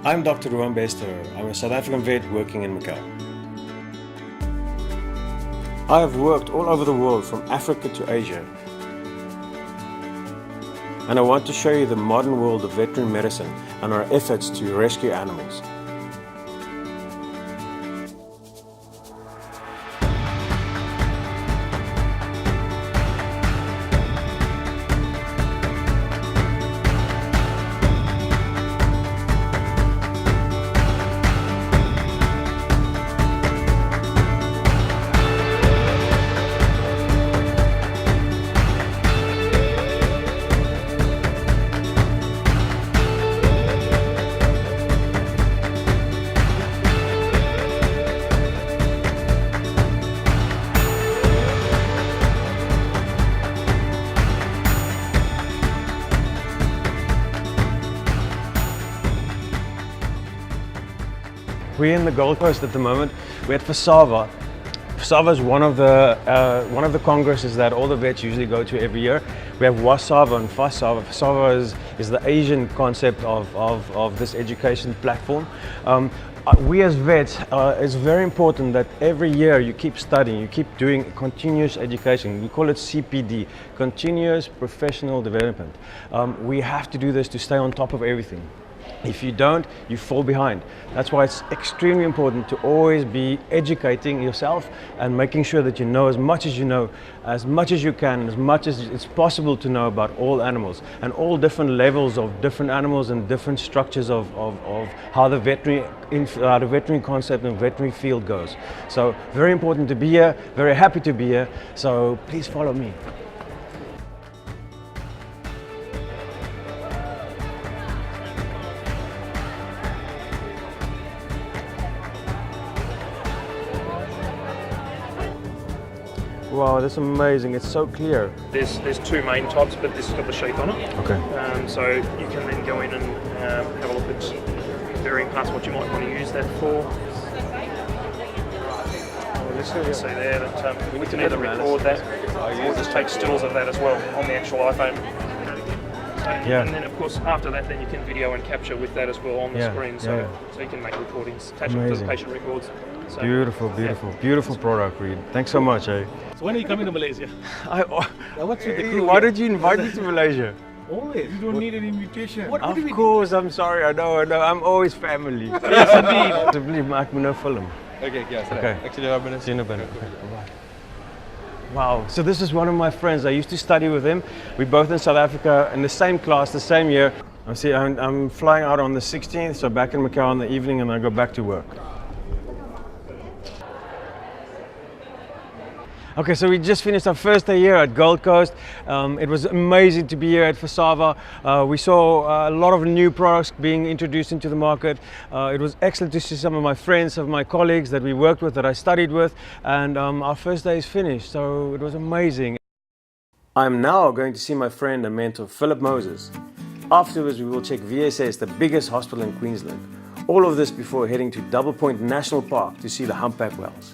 I'm Dr. Ruan Bester. I'm a South African vet working in Macau. I have worked all over the world from Africa to Asia. And I want to show you the modern world of veterinary medicine and our efforts to rescue animals. We're in the Gold Coast at the moment. We're at FASAVA. FASAVA is one of the congresses that all the vets usually go to every year. We have WASAVA and FASAVA. FASAVA is the Asian concept of this education platform. We as vets, it's very important that every year you keep studying, you keep doing continuous education. We call it CPD, continuous professional development. We have to do this to stay on top of everything. If you don't, you fall behind. That's why it's extremely important to always be educating yourself and making sure that you know as much as you know, as much as you can, as much as it's possible to know about all animals and all different levels of different animals and different structures of how the veterinary concept and veterinary field goes. So very important to be here, very happy to be here. So please follow me. Wow, that's amazing. It's so clear. There's two main types, but this has got the sheath on it. Okay. So you can then go in and have a look at varying parts, what you might want to use that for. You see there that we can either record that or just take stills of that as well on the actual iPhone. Yeah. And then of course after that then you can video and capture with that as well on the screen, so you can make recordings, attach them to the patient records. So, Beautiful product, Reed. Thanks so much. Eh? So when are you coming to Malaysia? What's with the crew? Why did you invite me to Malaysia? Always. You don't need an invitation. What Of course, I'm sorry. I know. I'm always family. Yes, indeed. Asseblief, maak me nou film. Okay, yeah. Okay. Actually, I'm See you in a bit. Wow. So this is one of my friends. I used to study with him. We're both in South Africa in the same class, the same year. I'm flying out on the 16th, so back in Macau in the evening, and I go back to work. Okay, so we just finished our first day here at Gold Coast. It was amazing to be here at FASAVA. We saw a lot of new products being introduced into the market. It was excellent to see some of my friends, some of my colleagues that we worked with, that I studied with, and our first day is finished, so it was amazing. I'm now going to see my friend and mentor, Philip Moses. Afterwards, we will check VSS, the biggest hospital in Queensland. All of this before heading to Double Point National Park to see the humpback whales.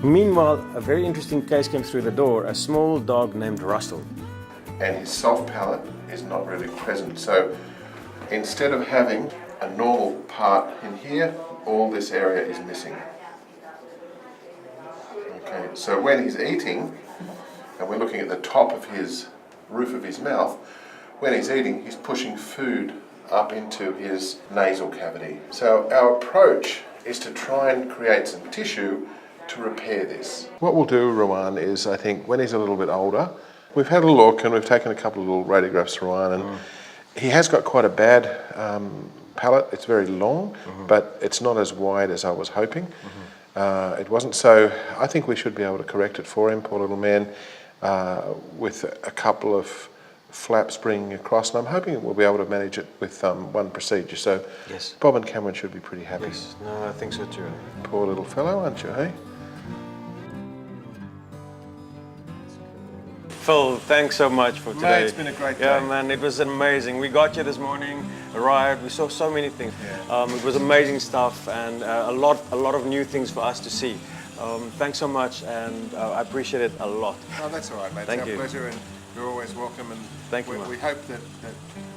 Meanwhile, a very interesting case came through the door, a small dog named Russell. And his soft palate is not really present. So instead of having a normal part in here, all this area is missing. Okay, so when he's eating, and we're looking at the top of his roof of his mouth, when he's eating, he's pushing food up into his nasal cavity. So our approach is to try and create some tissue to repair this. What we'll do, Rowan, is I think when he's a little bit older, we've had a look and we've taken a couple of little radiographs, Rowan, and he has got quite a bad palate. It's very long, but it's not as wide as I was hoping. It wasn't, so I think we should be able to correct it for him, poor little man, with a couple of flaps bringing across, and I'm hoping we'll be able to manage it with one procedure. So Yes. Bob and Cameron should be pretty happy. Yes, no, I think so too. Poor little fellow, aren't you, hey? Phil, thanks so much for today. Mate, it's been a great day. Yeah, man, it was amazing. We got here this morning, arrived, we saw so many things. Yeah. It was amazing stuff and a lot of new things for us to see. Thanks so much, and I appreciate it a lot. Oh, that's all right, mate. Thank It's you. our pleasure, and you're always welcome. And Thank you, we, mate. we hope that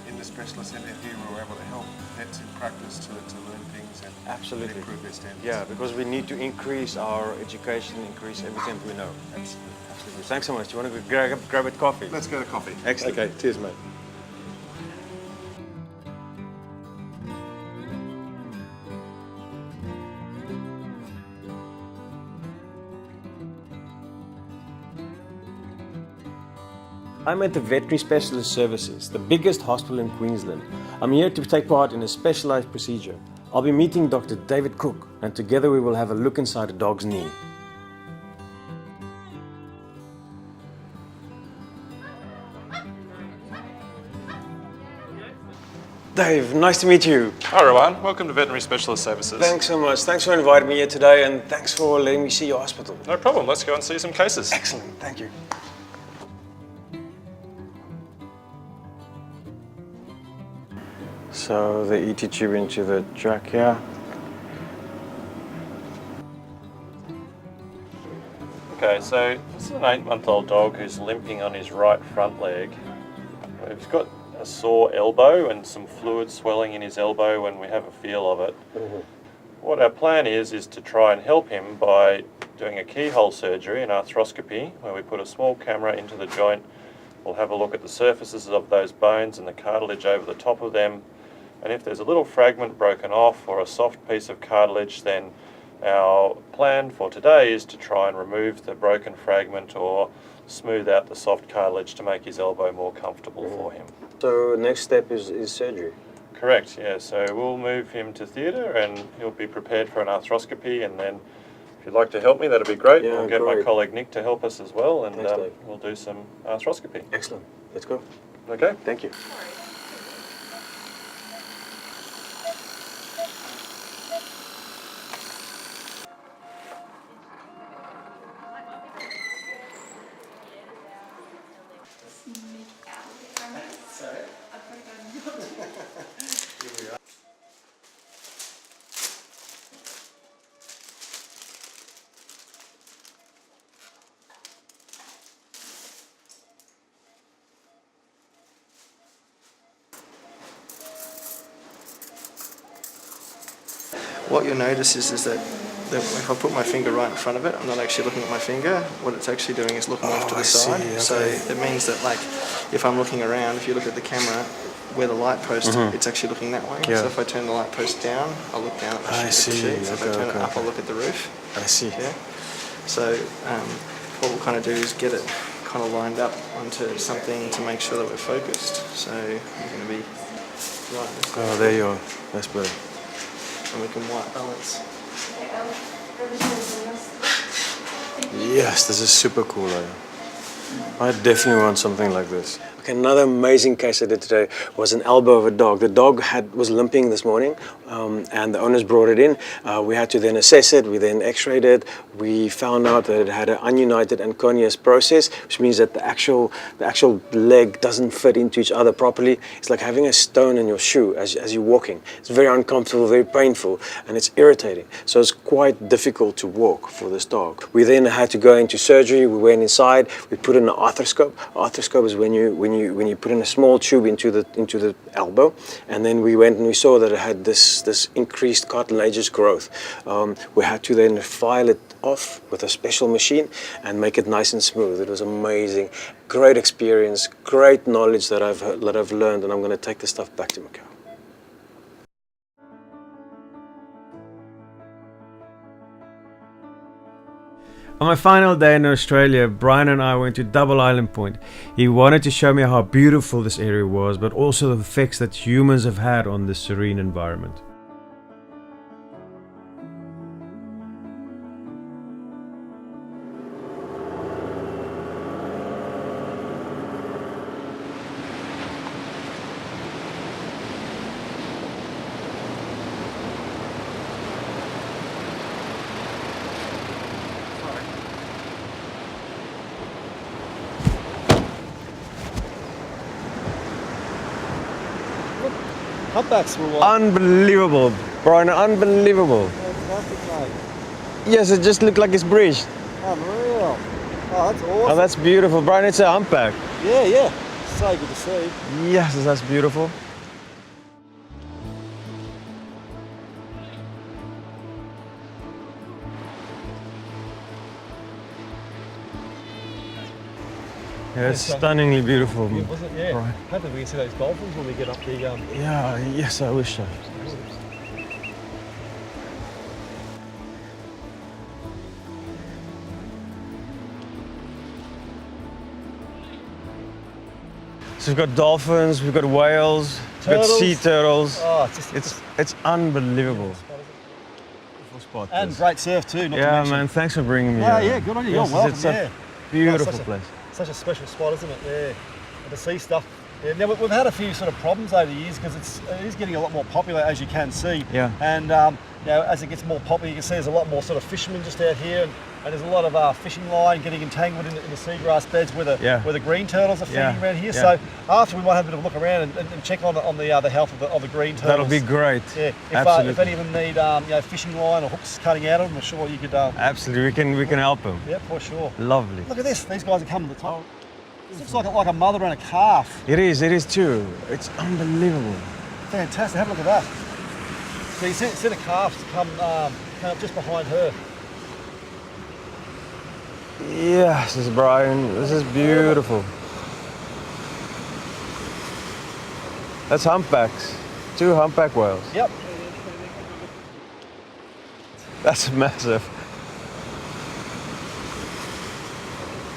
in the specialist centre here we're able to help vets in practice to learn things and Absolutely. improve their standards. Yeah, because we need to increase our education, increase everything we know. Absolutely. Thanks so much. Do you want to go grab a coffee? Let's go to coffee. Excellent. Okay, cheers, mate. I'm at the Veterinary Specialist Services, the biggest hospital in Queensland. I'm here to take part in a specialized procedure. I'll be meeting Dr. David Cook, and together we will have a look inside a dog's knee. Dave, nice to meet you. Hi everyone, welcome to Veterinary Specialist Services. Thanks so much. Thanks for inviting me here today, and thanks for letting me see your hospital. No problem, let's go and see some cases. Excellent, thank you. So the ET tube into the trachea. Okay, so this is an 8-month-old dog who's limping on his right front leg. He's got a sore elbow and some fluid swelling in his elbow, and we have a feel of it. What our plan is to try and help him by doing a keyhole surgery, an arthroscopy, where we put a small camera into the joint. We'll have a look at the surfaces of those bones and the cartilage over the top of them. And if there's a little fragment broken off or a soft piece of cartilage, then our plan for today is to try and remove the broken fragment or smooth out the soft cartilage to make his elbow more comfortable for him. So next step is surgery. Correct, yeah. So we'll move him to theatre and he'll be prepared for an arthroscopy, and then if you'd like to help me, that'd be great. Yeah, I'll get my great. colleague Nick to help us as well, and Thanks, Dave. we'll do some arthroscopy. Excellent. Let's go. Okay? Thank you. What you'll notice is that if I put my finger right in front of it, I'm not actually looking at my finger. What it's actually doing is looking off to the side. okay. So it means that, like, if I'm looking around, if you look at the camera, where the light post, it's actually looking that way. Yeah. So if I turn the light post down, I'll look down at the sheet. So if I turn it up, I'll look at the roof. I see. Yeah. So what we'll kind of do is get it kind of lined up onto something to make sure that we're focused. So you're going to be right. Oh, there you are. That's better. And we can white balance. Yes, this is super cool. I definitely want something like this. Okay, another amazing case I did today was an elbow of a dog. The dog was limping this morning, and the owners brought it in. We had to then assess it. We then x-rayed it. We found out that it had an ununited anconeus process, which means that the actual leg doesn't fit into each other properly. It's like having a stone in your shoe as you're walking. It's very uncomfortable, very painful, and it's irritating. So it's quite difficult to walk for this dog. We then had to go into surgery. We went inside. We put in an arthroscope. Arthroscope is when you put in a small tube into the elbow, and then we went and we saw that it had this increased cartilaginous growth. We had to then file it off with a special machine and make it nice and smooth. It was amazing, great experience, great knowledge that I've learned, and I'm going to take this stuff back to Macau. On my final day in Australia, Brian and I went to Double Island Point. He wanted to show me how beautiful this area was, but also the effects that humans have had on this serene environment. Humpbacks were what? Unbelievable, Brian, unbelievable. Fantastic, mate. Yes, it just looked like it's breached. Unreal. Oh, that's Oh, awesome. that's beautiful, Brian. It's a humpback. Yeah. So good to see. Yes, that's beautiful. Yeah, it's stunningly beautiful. Was it? Yeah. Right. Hopefully we can see those dolphins when we get up the. Yeah, yes, I wish so. So we've got dolphins, we've got whales, we've got sea turtles. Oh, It's unbelievable. Spot and this. great surf too. Not to Yeah, mention. man, thanks for bringing me Yeah, here. yeah, good on you. Yes, You're welcome. It's Yeah. a beautiful such a- place. Such a special spot, isn't it? Yeah. And to see stuff. Yeah, now we've had a few sort of problems over the years because it is getting a lot more popular, as you can see. Yeah. And as it gets more popular, you can see there's a lot more sort of fishermen just out here, and there's a lot of fishing line getting entangled in the seagrass beds where the green turtles are feeding Yeah. around here. Yeah. So after we might have a bit of a look around and check on the health of the green turtles. That'll be great. Yeah. Absolutely. If any of them need fishing line or hooks cutting out of them, I'm sure you could. Absolutely, we can help them. Yeah, for sure. Lovely. Look at this. These guys are coming to the top. It looks like a mother and a calf. It is too. It's unbelievable. Fantastic. Have a look at that. So you see the calves come up just behind her. Yes, this is Brian. This is beautiful. That's humpbacks. 2 humpback whales. Yep. That's massive.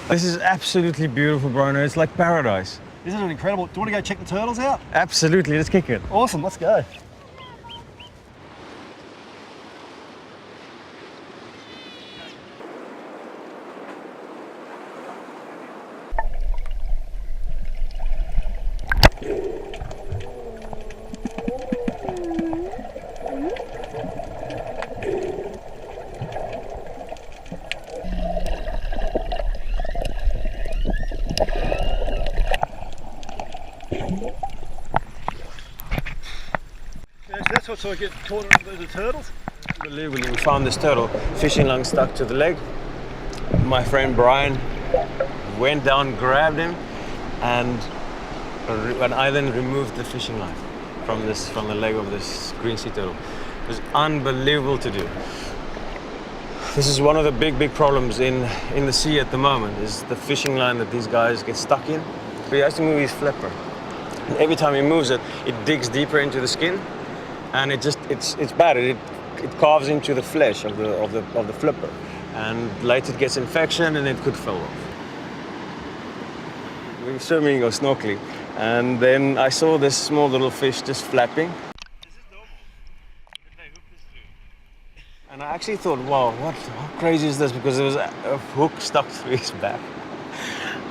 This is absolutely beautiful, Brian. It's like paradise. Isn't it incredible? Do you want to go check the turtles out? Absolutely. Let's kick it. Awesome. Let's go. That's what sort of get caught in the turtles. Unbelievably, we found this turtle, fishing line stuck to the leg. My friend Brian went down, grabbed him, and I then removed the fishing line from the leg of this green sea turtle. It was unbelievable to do. This is one of the big problems in the sea at the moment, is the fishing line that these guys get stuck in. He has to move his flipper. And every time he moves it, it digs deeper into the skin, and it's bad. It carves into the flesh of the flipper, and later it gets infection and it could fall off. We were swimming or snorkeling, and then I saw this small little fish just flapping. Is this normal? Did they hook this through? And I actually thought, wow, how crazy is this? Because there was a hook stuck through his back.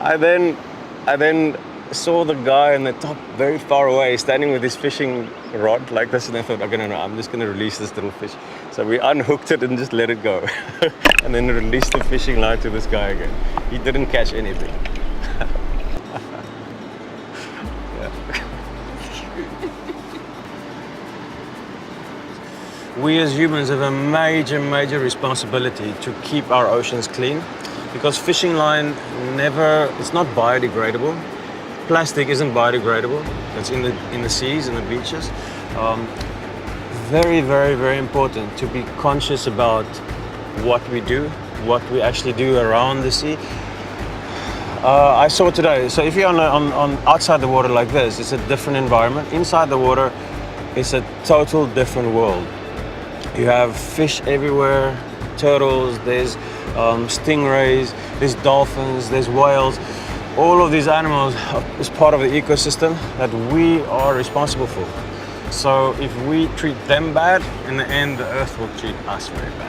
I then saw the guy on the top, very far away, standing with his fishing rod like this, and I thought, okay, no, I'm just going to release this little fish. So we unhooked it and just let it go, and then released the fishing line to this guy again. He didn't catch anything. We as humans have a major responsibility to keep our oceans clean, because fishing line it's not biodegradable. Plastic isn't biodegradable. It's in the seas and the beaches. Very important to be conscious about what we do, what we actually do around the sea. I saw today, so if you're on outside the water like this, it's a different environment. Inside the water, it's a total different world. You have fish everywhere, turtles, there's stingrays, there's dolphins, there's whales. All of these animals is part of the ecosystem that we are responsible for. So if we treat them bad, in the end, the earth will treat us very bad.